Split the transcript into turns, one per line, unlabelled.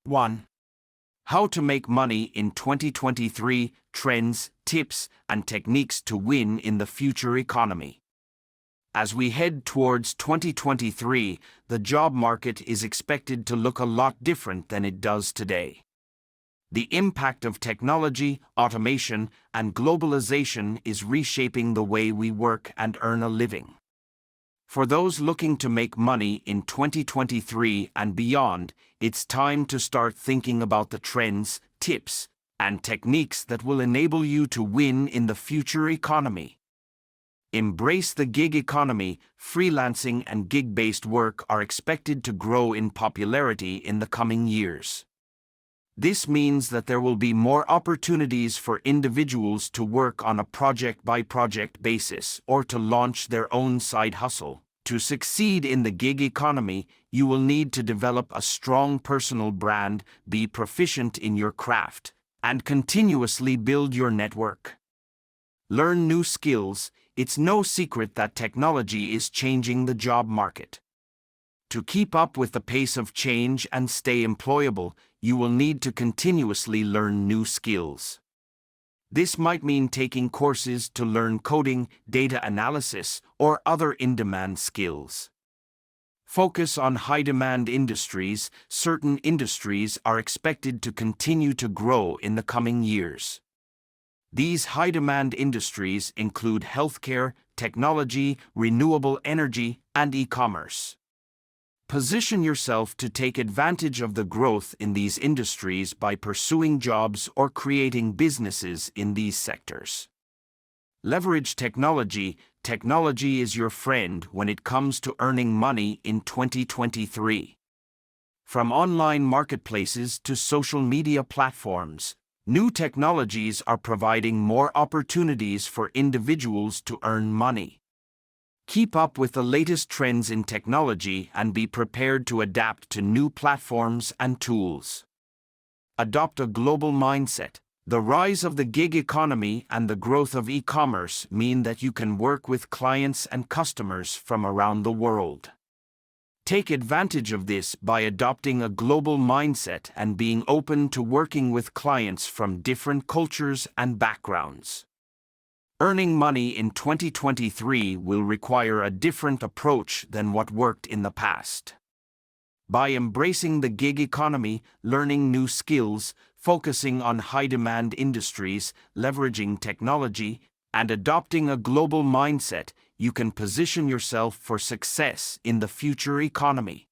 1. How to make money in 2023, trends, tips, and techniques to win in the future economy. As we head towards 2023, the job market is expected to look a lot different than it does today. The impact of technology, automation, and globalization is reshaping the way we work and earn a living. For those looking to make money in 2023 and beyond, it's time to start thinking about the trends, tips, and techniques that will enable you to win in the future economy. Embrace the gig economy. Freelancing and gig-based work are expected to grow in popularity in the coming years. This means that there will be more opportunities for individuals to work on a project-by-project basis or to launch their own side hustle. To succeed in the gig economy, you will need to develop a strong personal brand, be proficient in your craft, and continuously build your network. Learn new skills. It's no secret that technology is changing the job market. To keep up with the pace of change and stay employable, you will need to continuously learn new skills. This might mean taking courses to learn coding, data analysis, or other in-demand skills. Focus on high-demand industries. Certain industries are expected to continue to grow in the coming years. These high-demand industries include healthcare, technology, renewable energy, and e-commerce. Position yourself to take advantage of the growth in these industries by pursuing jobs or creating businesses in these sectors. Leverage technology. Technology is your friend when it comes to earning money in 2023. From online marketplaces to social media platforms, new technologies are providing more opportunities for individuals to earn money. Keep up with the latest trends in technology and be prepared to adapt to new platforms and tools. Adopt a global mindset. The rise of the gig economy and the growth of e-commerce mean that you can work with clients and customers from around the world. Take advantage of this by adopting a global mindset and being open to working with clients from different cultures and backgrounds. Earning money in 2023 will require a different approach than what worked in the past. By embracing the gig economy, learning new skills, focusing on high-demand industries, leveraging technology, and adopting a global mindset, you can position yourself for success in the future economy.